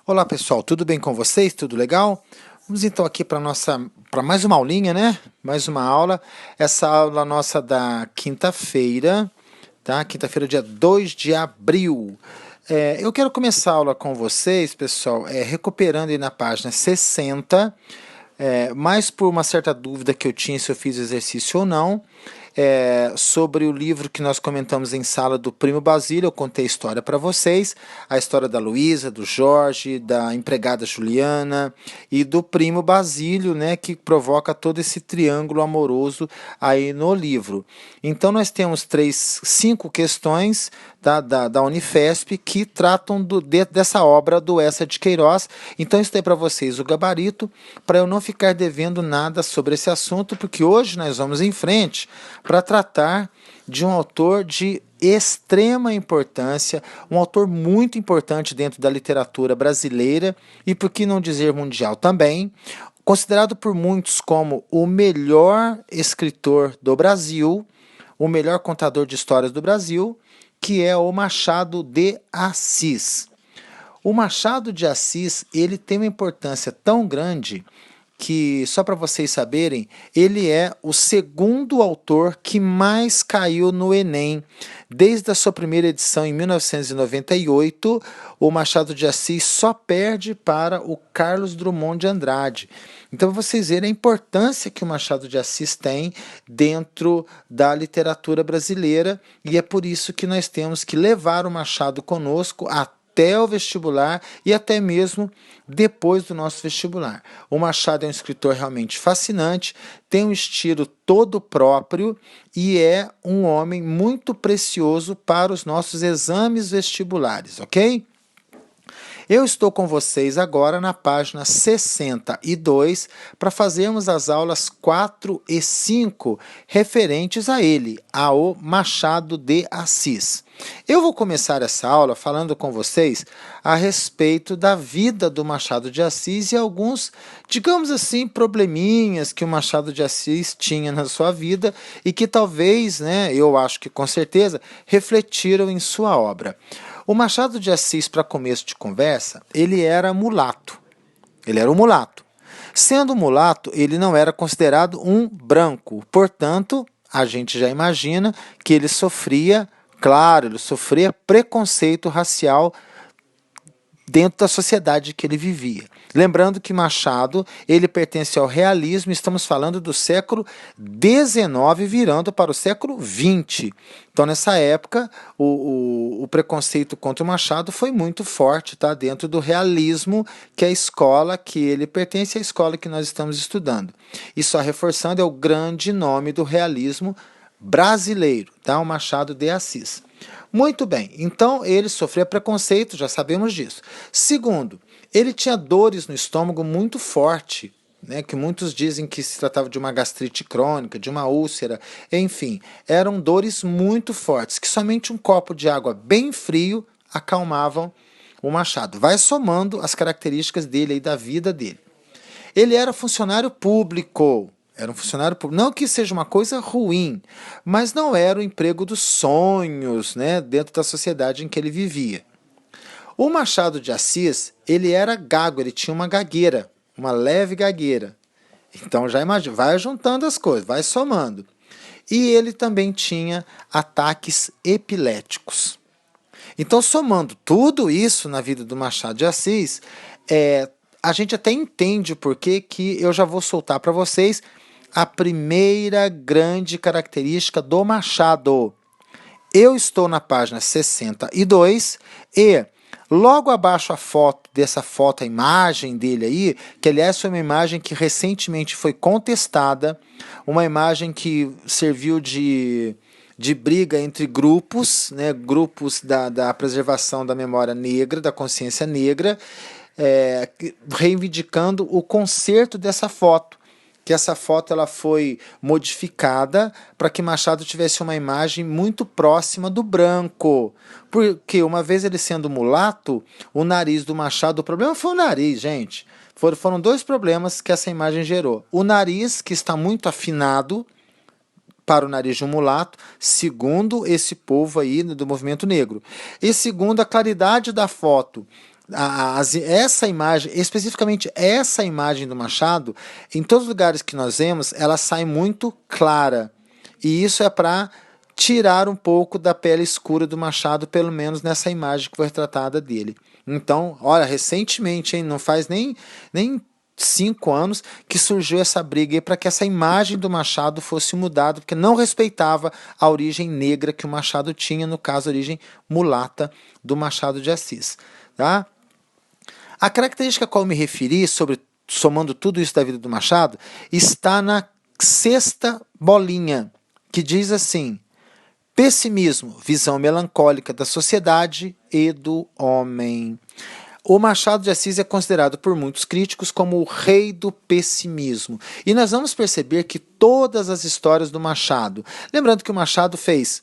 Olá pessoal, tudo bem com vocês? Tudo legal? Vamos então aqui para mais uma aulinha, né? Mais uma aula. Essa aula nossa da quinta-feira, tá? Quinta-feira, dia 2 de abril. Eu quero começar a aula com vocês, pessoal, recuperando aí na página 60, mais por uma certa dúvida que eu tinha se eu fiz exercício ou não. Sobre o livro que nós comentamos em sala do Primo Basílio, eu contei a história para vocês, a história da Luísa, do Jorge, da empregada Juliana e do Primo Basílio, né, que provoca todo esse triângulo amoroso aí no livro. Então nós temos 5 questões da Unifesp que tratam dessa obra do Eça de Queiroz. Então isso tem para vocês o gabarito, para eu não ficar devendo nada sobre esse assunto, porque hoje nós vamos em frente para tratar de um autor de extrema importância, um autor muito importante dentro da literatura brasileira e, por que não dizer, mundial também, considerado por muitos como o melhor escritor do Brasil, o melhor contador de histórias do Brasil, que é o Machado de Assis. O Machado de Assis, ele tem uma importância tão grande que, só para vocês saberem, ele é o segundo autor que mais caiu no Enem. Desde a sua primeira edição em 1998, o Machado de Assis só perde para o Carlos Drummond de Andrade. Então vocês verem a importância que o Machado de Assis tem dentro da literatura brasileira, e é por isso que nós temos que levar o Machado conosco até o vestibular e até mesmo depois do nosso vestibular. O Machado é um escritor realmente fascinante, tem um estilo todo próprio e é um homem muito precioso para os nossos exames vestibulares, ok? Eu estou com vocês agora na página 62 para fazermos as aulas 4 e 5 referentes a ele, ao Machado de Assis. Eu vou começar essa aula falando com vocês a respeito da vida do Machado de Assis e alguns, digamos assim, probleminhas que o Machado de Assis tinha na sua vida e que talvez, né, eu acho que com certeza, refletiram em sua obra. O Machado de Assis, para começo de conversa, ele era mulato. Ele era um mulato. Sendo mulato, ele não era considerado um branco. Portanto, a gente já imagina que ele sofria, claro, ele sofria preconceito racial dentro da sociedade que ele vivia. Lembrando que Machado, ele pertence ao realismo, estamos falando do século XIX virando para o século XX. Então, nessa época, o preconceito contra o Machado foi muito forte, tá? Dentro do realismo, que é a escola que ele pertence, à escola que nós estamos estudando. E só reforçando, é o grande nome do realismo brasileiro, tá? O Machado de Assis. Muito bem, então ele sofria preconceito, já sabemos disso. Segundo, ele tinha dores no estômago muito forte, né, que muitos dizem que se tratava de uma gastrite crônica, de uma úlcera, enfim, eram dores muito fortes, que somente um copo de água bem frio acalmavam o Machado. Vai somando as características dele e da vida dele. Ele era funcionário público. Era um funcionário público. Não que seja uma coisa ruim, mas não era o emprego dos sonhos, né, dentro da sociedade em que ele vivia. O Machado de Assis, ele era gago, ele tinha uma gagueira, uma leve gagueira. Então já imagina, vai juntando as coisas, vai somando. E ele também tinha ataques epiléticos. Então, somando tudo isso na vida do Machado de Assis, a gente até entende o porquê que eu já vou soltar para vocês a primeira grande característica do Machado. Eu estou na página 62 e logo abaixo dessa foto, a imagem dele aí, que aliás foi uma imagem que recentemente foi contestada, uma imagem que serviu de briga entre grupos, né, grupos da preservação da memória negra, da consciência negra, reivindicando o conserto dessa foto. Que essa foto ela foi modificada para que Machado tivesse uma imagem muito próxima do branco. Porque uma vez ele sendo mulato, o nariz do Machado, o problema foi o nariz, gente. Foram dois problemas que essa imagem gerou. O nariz, que está muito afinado para o nariz de um mulato, segundo esse povo aí do movimento negro. E segundo, a claridade da foto essa imagem, especificamente essa imagem do Machado, em todos os lugares que nós vemos, ela sai muito clara. E isso é para tirar um pouco da pele escura do Machado, pelo menos nessa imagem que foi retratada dele. Então, olha, recentemente, hein, não faz nem 5 anos que surgiu essa briga para que essa imagem do Machado fosse mudada, porque não respeitava a origem negra que o Machado tinha, no caso, a origem mulata do Machado de Assis. Tá? A característica a qual eu me referi, somando tudo isso da vida do Machado, está na sexta bolinha, que diz assim: pessimismo, visão melancólica da sociedade e do homem. O Machado de Assis é considerado por muitos críticos como o rei do pessimismo. E nós vamos perceber que todas as histórias do Machado, lembrando que o Machado fez,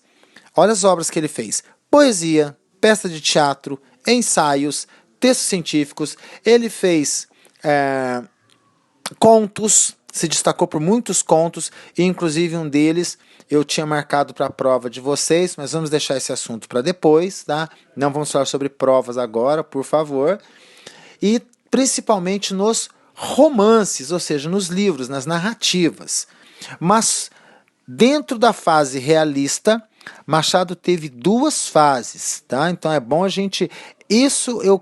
olha as obras que ele fez: poesia, peça de teatro, ensaios, textos científicos, ele fez contos, se destacou por muitos contos, e inclusive um deles eu tinha marcado para a prova de vocês, mas vamos deixar esse assunto para depois, tá? Não vamos falar sobre provas agora, por favor. E principalmente nos romances, ou seja, nos livros, nas narrativas. Mas dentro da fase realista, Machado teve 2 fases, tá? Então é bom a gente... Isso eu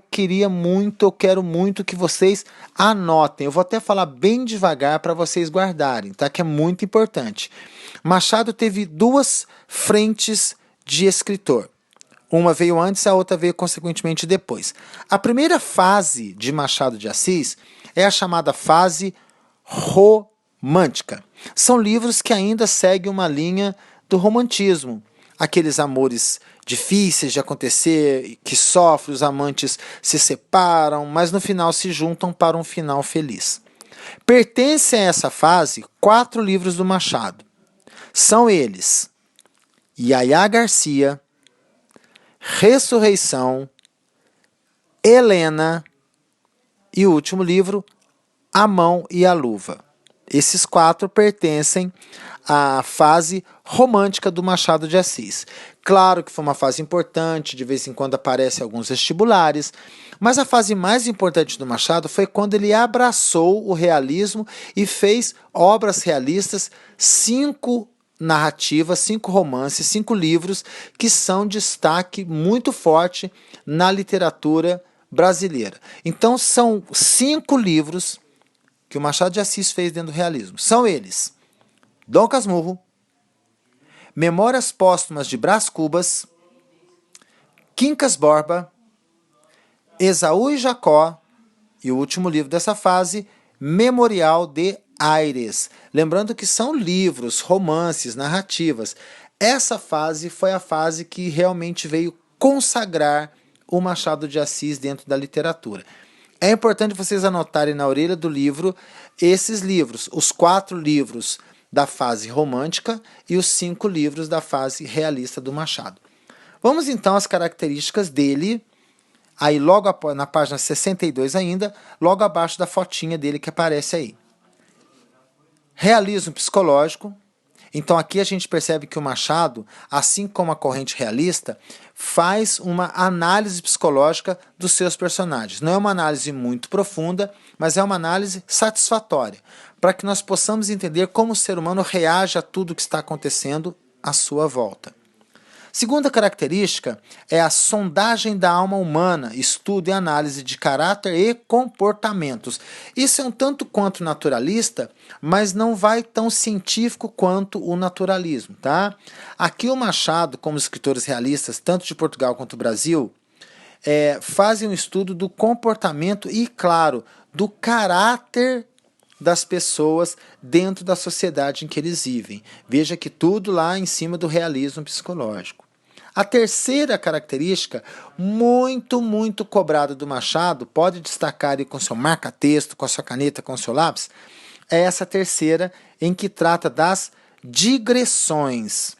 quero muito que vocês anotem. Eu vou até falar bem devagar para vocês guardarem, tá? Que é muito importante. Machado teve 2 frentes de escritor. Uma veio antes, a outra veio consequentemente depois. A primeira fase de Machado de Assis é a chamada fase romântica. São livros que ainda seguem uma linha do romantismo. Aqueles amores difíceis de acontecer, que sofrem, os amantes se separam, mas no final se juntam para um final feliz. Pertencem a essa fase 4 livros do Machado. São eles: Yaya Garcia, Ressurreição, Helena e o último livro, A Mão e a Luva. Esses 4 pertencem à fase romântica do Machado de Assis. Claro que foi uma fase importante, de vez em quando aparecem alguns vestibulares, mas a fase mais importante do Machado foi quando ele abraçou o realismo e fez obras realistas, 5 narrativas, 5 romances, 5 livros que são destaque muito forte na literatura brasileira. Então são 5 livros que o Machado de Assis fez dentro do realismo. São eles: Dom Casmurro, Memórias Póstumas de Brás Cubas, Quincas Borba, Esaú e Jacó, e o último livro dessa fase, Memorial de Aires. Lembrando que são livros, romances, narrativas. Essa fase foi a fase que realmente veio consagrar o Machado de Assis dentro da literatura. É importante vocês anotarem na orelha do livro esses livros, os 4 livros da fase romântica e os 5 livros da fase realista do Machado. Vamos então às características dele, aí logo na página 62 ainda, logo abaixo da fotinha dele que aparece aí. Realismo psicológico. Então aqui a gente percebe que o Machado, assim como a corrente realista, faz uma análise psicológica dos seus personagens. Não é uma análise muito profunda, mas é uma análise satisfatória, para que nós possamos entender como o ser humano reage a tudo que está acontecendo à sua volta. Segunda característica é a sondagem da alma humana, estudo e análise de caráter e comportamentos. Isso é um tanto quanto naturalista, mas não vai tão científico quanto o naturalismo, tá? Aqui o Machado, como escritores realistas, tanto de Portugal quanto do Brasil, fazem um estudo do comportamento e, claro, do caráter das pessoas dentro da sociedade em que eles vivem. Veja que tudo lá em cima do realismo psicológico. A terceira característica, muito cobrada do Machado, pode destacar aí com seu marca-texto, com a sua caneta, com o seu lápis, é essa terceira, em que trata das digressões.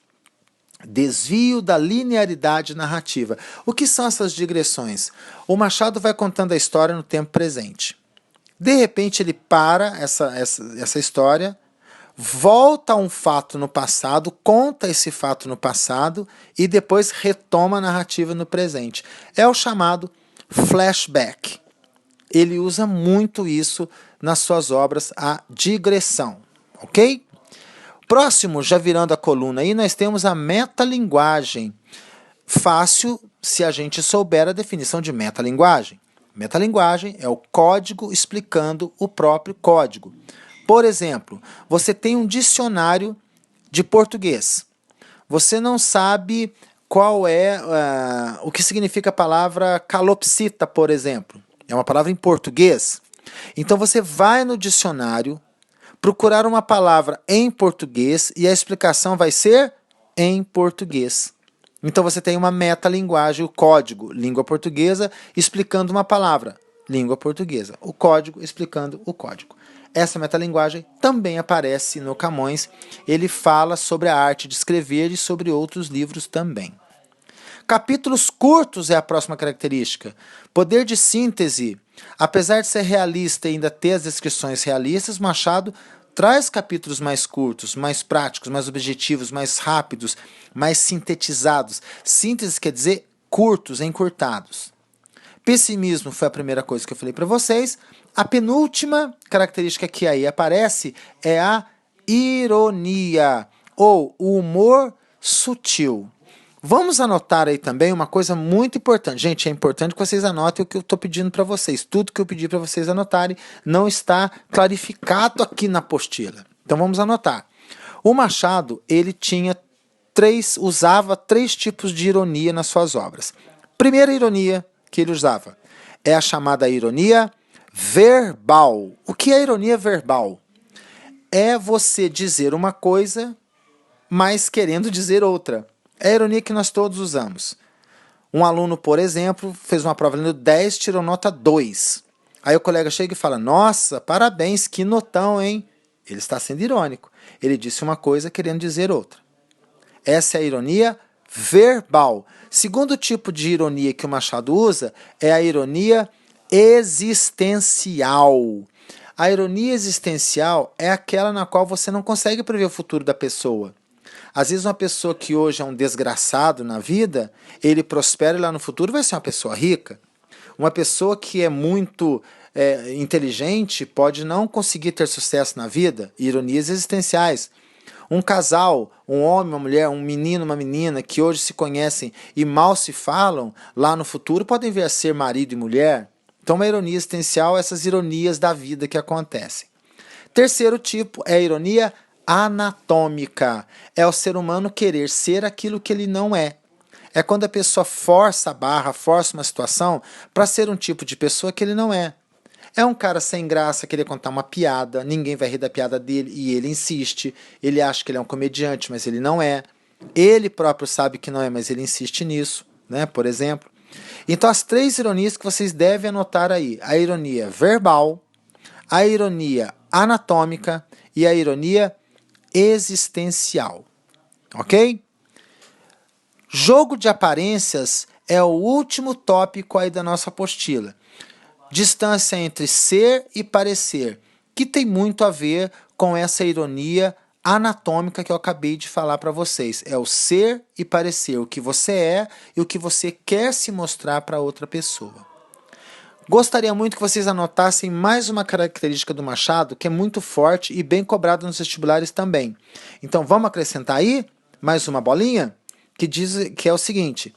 Desvio da linearidade narrativa. O que são essas digressões? O Machado vai contando a história no tempo presente. De repente ele para essa história, volta a um fato no passado, conta esse fato no passado e depois retoma a narrativa no presente. É o chamado flashback. Ele usa muito isso nas suas obras, a digressão, ok? Próximo, já virando a coluna aí, nós temos a metalinguagem. Fácil se a gente souber a definição de metalinguagem. Metalinguagem é o código explicando o próprio código. Por exemplo, você tem um dicionário de português. Você não sabe qual é o que significa a palavra calopsita, por exemplo. É uma palavra em português. Então você vai no dicionário procurar uma palavra em português e a explicação vai ser em português. Então você tem uma metalinguagem, o código, língua portuguesa, explicando uma palavra, língua portuguesa. O código explicando o código. Essa metalinguagem também aparece no Camões. Ele fala sobre a arte de escrever e sobre outros livros também. Capítulos curtos é a próxima característica. Poder de síntese. Apesar de ser realista e ainda ter as descrições realistas, Machado traz capítulos mais curtos, mais práticos, mais objetivos, mais rápidos, mais sintetizados. Síntese quer dizer curtos, encurtados. Pessimismo foi a primeira coisa que eu falei para vocês. A penúltima característica que aí aparece é a ironia, ou o humor sutil. Vamos anotar aí também uma coisa muito importante. Gente, é importante que vocês anotem o que eu estou pedindo para vocês. Tudo que eu pedi para vocês anotarem não está clarificado aqui na apostila. Então vamos anotar. O Machado, ele usava três tipos de ironia nas suas obras. Primeira ironia que ele usava é a chamada ironia verbal. O que é ironia verbal? É você dizer uma coisa, mas querendo dizer outra. É a ironia que nós todos usamos. Um aluno, por exemplo, fez uma prova valendo 10, tirou nota 2. Aí o colega chega e fala, nossa, parabéns, que notão, hein? Ele está sendo irônico. Ele disse uma coisa querendo dizer outra. Essa é a ironia verbal. Segundo tipo de ironia que o Machado usa é a ironia existencial. A ironia existencial é aquela na qual você não consegue prever o futuro da pessoa. Às vezes uma pessoa que hoje é um desgraçado na vida, ele prospera e lá no futuro vai ser uma pessoa rica. Uma pessoa que é muito inteligente pode não conseguir ter sucesso na vida. Ironias existenciais. Um casal, um homem, uma mulher, um menino, uma menina que hoje se conhecem e mal se falam, lá no futuro podem vir a ser marido e mulher. Então uma ironia existencial, essas ironias da vida que acontecem. Terceiro tipo é a ironia anatômica. É o ser humano querer ser aquilo que ele não é. É quando a pessoa força a barra, força uma situação para ser um tipo de pessoa que ele não é. É um cara sem graça querer contar uma piada, ninguém vai rir da piada dele e ele insiste. Ele acha que ele é um comediante, mas ele não é. Ele próprio sabe que não é, mas ele insiste nisso, né? Por exemplo. Então as três ironias que vocês devem anotar aí. A ironia verbal, a ironia anatômica e a ironia existencial, ok? Jogo de aparências é o último tópico aí da nossa apostila. Distância entre ser e parecer, que tem muito a ver com essa ironia anatômica que eu acabei de falar para vocês. É o ser e parecer, o que você é e o que você quer se mostrar para outra pessoa. Gostaria muito que vocês anotassem mais uma característica do Machado que é muito forte e bem cobrada nos vestibulares também. Então vamos acrescentar aí mais uma bolinha que diz que é o seguinte: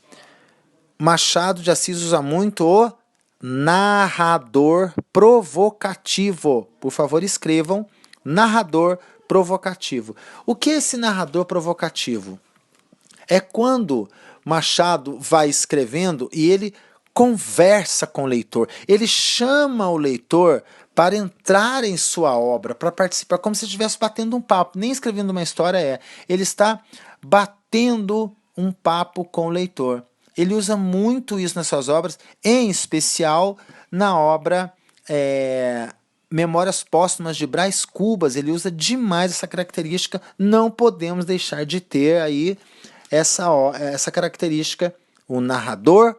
Machado de Assis usa muito o narrador provocativo. Por favor, escrevam narrador provocativo. O que é esse narrador provocativo? É quando Machado vai escrevendo e ele conversa com o leitor. Ele chama o leitor para entrar em sua obra, para participar, como se estivesse batendo um papo. Nem escrevendo uma história é. Ele está batendo um papo com o leitor. Ele usa muito isso nas suas obras, em especial na obra Memórias Póstumas de Brás Cubas. Ele usa demais essa característica. Não podemos deixar de ter aí essa característica, o narrador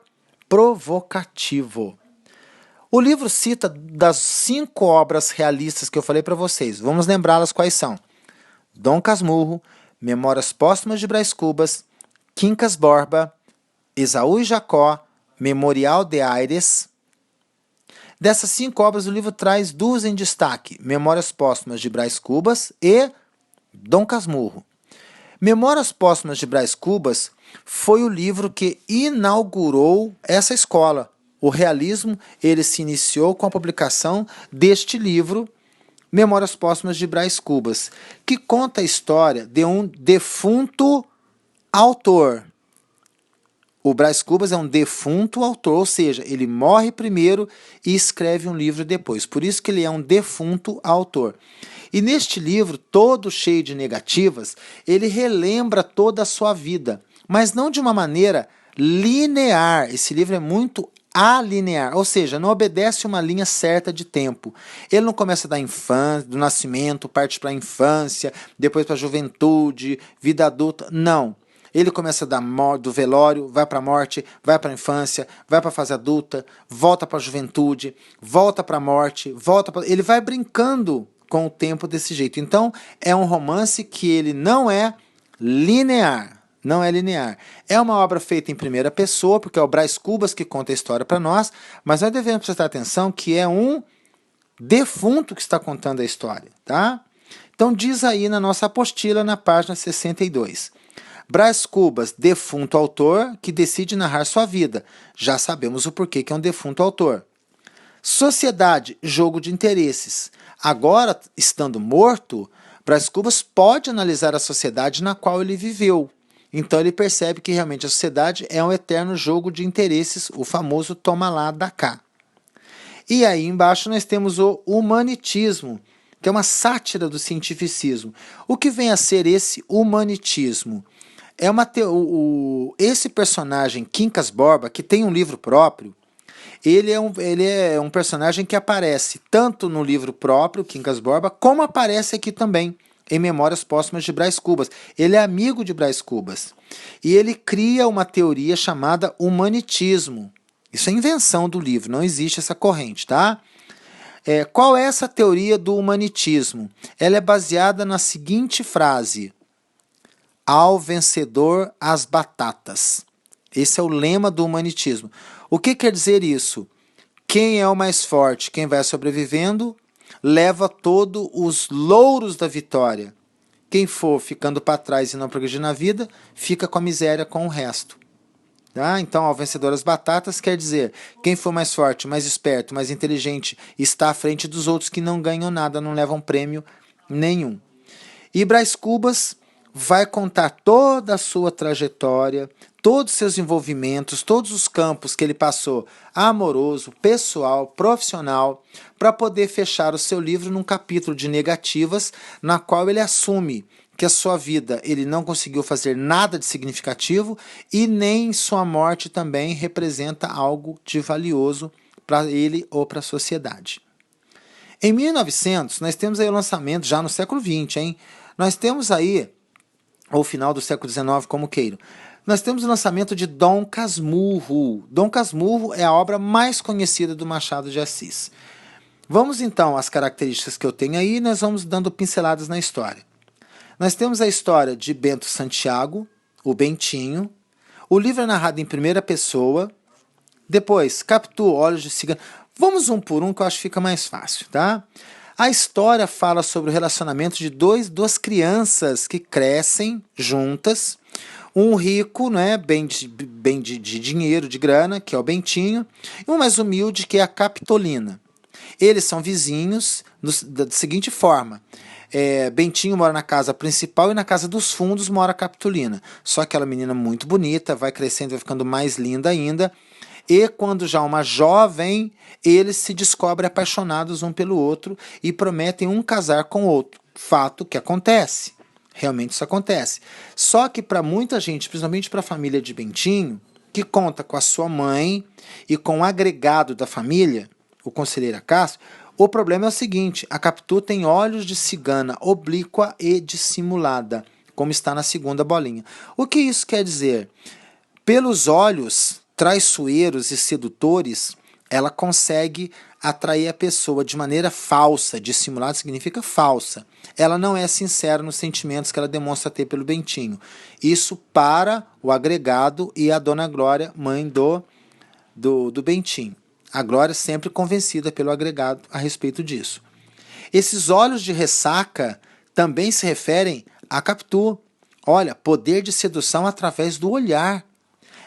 provocativo. O livro cita das 5 obras realistas que eu falei para vocês. Vamos lembrá-las quais são: Dom Casmurro, Memórias Póstumas de Brás Cubas, Quincas Borba, Esaú e Jacó, Memorial de Aires. Dessas 5 obras, o livro traz 2 em destaque: Memórias Póstumas de Brás Cubas e Dom Casmurro. Memórias Póstumas de Brás Cubas foi o livro que inaugurou essa escola. O realismo, ele se iniciou com a publicação deste livro, Memórias Póstumas de Brás Cubas, que conta a história de um defunto autor. O Brás Cubas é um defunto autor, ou seja, ele morre primeiro e escreve um livro depois. Por isso que ele é um defunto autor. E neste livro, todo cheio de negativas, ele relembra toda a sua vida, mas não de uma maneira linear. Esse livro é muito alinear, ou seja, não obedece uma linha certa de tempo. Ele não começa da infância, do nascimento, parte para a infância, depois para a juventude, vida adulta. Não. Ele começa do velório, vai para a morte, vai para a infância, vai para a fase adulta, volta para a juventude, volta para a morte, ele vai brincando com o tempo desse jeito. Então, é um romance que ele não é linear. Não é linear. É uma obra feita em primeira pessoa, porque é o Brás Cubas que conta a história para nós, mas nós devemos prestar atenção que é um defunto que está contando a história, tá? Então, diz aí na nossa apostila, na página 62. Brás Cubas, defunto autor que decide narrar sua vida. Já sabemos o porquê que é um defunto autor. Sociedade, jogo de interesses. Agora, estando morto, Brás Cubas pode analisar a sociedade na qual ele viveu. Então ele percebe que realmente a sociedade é um eterno jogo de interesses, o famoso toma lá, dá cá. E aí embaixo nós temos o humanitismo, que é uma sátira do cientificismo. O que vem a ser esse humanitismo? Esse personagem, Quincas Borba, que tem um livro próprio, ele é um personagem que aparece tanto no livro próprio, Quincas Borba, como aparece aqui também, em Memórias Póstumas de Brás Cubas. Ele é amigo de Brás Cubas. E ele cria uma teoria chamada humanitismo. Isso é invenção do livro, não existe essa corrente, tá? Qual é essa teoria do humanitismo? Ela é baseada na seguinte frase: ao vencedor as batatas. Esse é o lema do humanitismo. O que quer dizer isso? Quem é o mais forte, quem vai sobrevivendo, leva todos os louros da vitória. Quem for ficando para trás e não progredir na vida, fica com a miséria com o resto. Tá? Então, ao vencedor as batatas quer dizer, quem for mais forte, mais esperto, mais inteligente, está à frente dos outros que não ganham nada, não levam prêmio nenhum. E Brás Cubas vai contar toda a sua trajetória, todos os seus envolvimentos, todos os campos que ele passou, amoroso, pessoal, profissional, para poder fechar o seu livro num capítulo de negativas, na qual ele assume que a sua vida ele não conseguiu fazer nada de significativo e nem sua morte também representa algo de valioso para ele ou para a sociedade. Em 1900, nós temos aí o lançamento, já no século XX, hein? Nós temos aí, ou final do século XIX, como queiram, nós temos o lançamento de Dom Casmurro. Dom Casmurro é a obra mais conhecida do Machado de Assis. Vamos então às características que eu tenho aí e nós vamos dando pinceladas na história. Nós temos a história de Bento Santiago, o Bentinho. O livro é narrado em primeira pessoa. Depois, Capitu, Olhos de Cigano. Vamos um por um que eu acho que fica mais fácil, tá? A história fala sobre o relacionamento de duas crianças que crescem juntas. Um rico, né, bem de dinheiro, de grana, que é o Bentinho, e um mais humilde, que é a Capitolina. Eles são vizinhos da seguinte forma. Bentinho mora na casa principal e na casa dos fundos mora a Capitolina. Só aquela menina muito bonita, vai crescendo, vai ficando mais linda ainda. E quando já uma jovem, eles se descobrem apaixonados um pelo outro e prometem um casar com o outro. Fato que acontece. Realmente isso acontece. Só que para muita gente, principalmente para a família de Bentinho, que conta com a sua mãe e com o agregado da família, o conselheiro Castro, o problema é o seguinte: a Capitu tem olhos de cigana, oblíqua e dissimulada, como está na segunda bolinha. O que isso quer dizer? Pelos olhos traiçoeiros e sedutores, ela consegue atrair a pessoa de maneira falsa. Dissimulada significa falsa. Ela não é sincera nos sentimentos que ela demonstra ter pelo Bentinho. Isso para o agregado e a Dona Glória, mãe do Bentinho. A Glória sempre convencida pelo agregado a respeito disso. Esses olhos de ressaca também se referem a Capitu. Olha, poder de sedução através do olhar.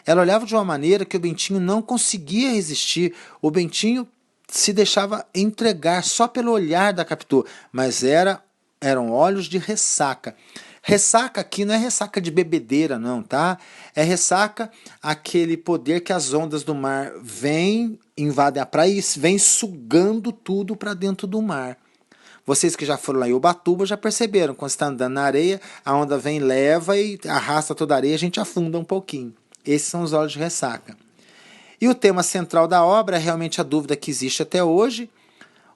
Ela olhava de uma maneira que o Bentinho não conseguia resistir. O Bentinho se deixava entregar só pelo olhar da Capitu, mas eram olhos de ressaca. Ressaca aqui não é ressaca de bebedeira, não, tá? É ressaca, aquele poder que as ondas do mar vêm, invadem a praia e vêm sugando tudo para dentro do mar. Vocês que já foram lá em Ubatuba já perceberam, quando você está andando na areia, a onda vem, leva e arrasta toda a areia, a gente afunda um pouquinho. Esses são os olhos de ressaca. E o tema central da obra é realmente a dúvida que existe até hoje,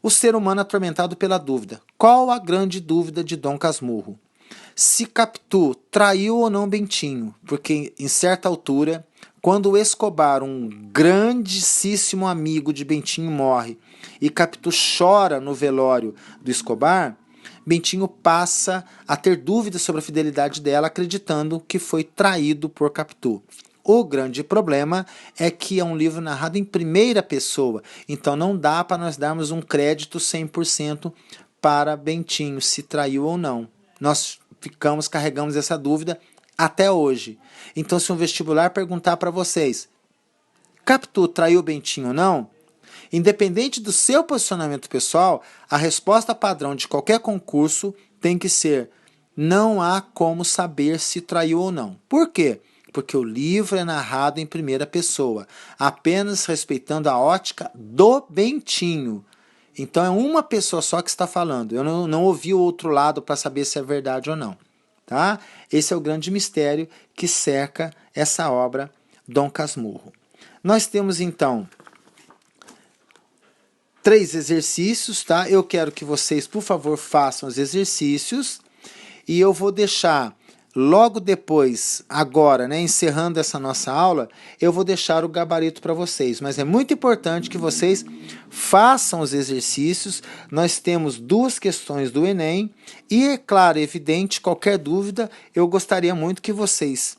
o ser humano atormentado pela dúvida. Qual a grande dúvida de Dom Casmurro? Se Capitu traiu ou não Bentinho, porque em certa altura, quando o Escobar, um grandíssimo amigo de Bentinho, morre e Capitu chora no velório do Escobar, Bentinho passa a ter dúvidas sobre a fidelidade dela, acreditando que foi traído por Capitu. O grande problema é que é um livro narrado em primeira pessoa, então não dá para nós darmos um crédito 100% para Bentinho, se traiu ou não. Nós carregamos essa dúvida até hoje. Então, se um vestibular perguntar para vocês, Capitu traiu Bentinho ou não? Independente do seu posicionamento pessoal, a resposta padrão de qualquer concurso tem que ser: não há como saber se traiu ou não. Por quê? Porque o livro é narrado em primeira pessoa, apenas respeitando a ótica do Bentinho. Então é uma pessoa só que está falando. Eu não ouvi o outro lado para saber se é verdade ou não. Tá? Esse é o grande mistério que cerca essa obra Dom Casmurro. Nós temos então 3 exercícios, tá? Eu quero que vocês, por favor, façam os exercícios e eu vou deixar logo depois, agora, né, encerrando essa nossa aula, eu vou deixar o gabarito para vocês. Mas é muito importante que vocês façam os exercícios. Nós temos 2 questões do Enem e, é claro, evidente, qualquer dúvida, eu gostaria muito que vocês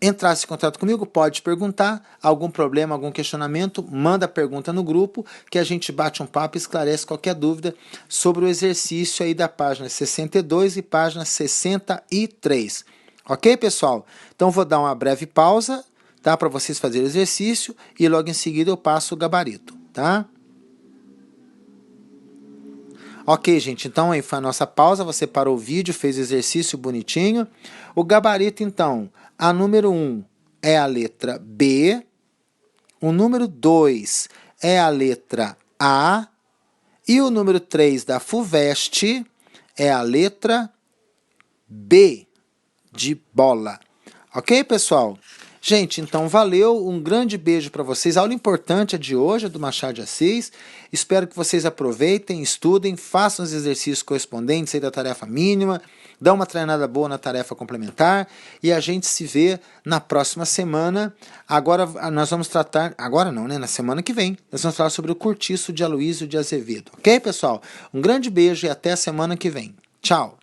entrassem em contato comigo, pode perguntar, algum problema, algum questionamento, manda a pergunta no grupo, que a gente bate um papo e esclarece qualquer dúvida sobre o exercício aí da página 62 e página 63. Ok, pessoal? Então, vou dar uma breve pausa, tá, para vocês fazerem o exercício e logo em seguida eu passo o gabarito, tá? Ok, gente, então aí foi a nossa pausa, você parou o vídeo, fez o exercício bonitinho. O gabarito, então, a número 1 é a letra B, o número 2 é a letra A e o número 3 da FUVEST é a letra B, de bola. Ok, pessoal? Gente, então valeu, um grande beijo para vocês. A aula importante é de hoje, é do Machado de Assis. Espero que vocês aproveitem, estudem, façam os exercícios correspondentes aí da tarefa mínima, dão uma treinada boa na tarefa complementar e a gente se vê na próxima semana. Agora nós vamos tratar, agora não, né? Na semana que vem, nós vamos falar sobre o Cortiço de Aloísio de Azevedo. Ok, pessoal? Um grande beijo e até a semana que vem. Tchau!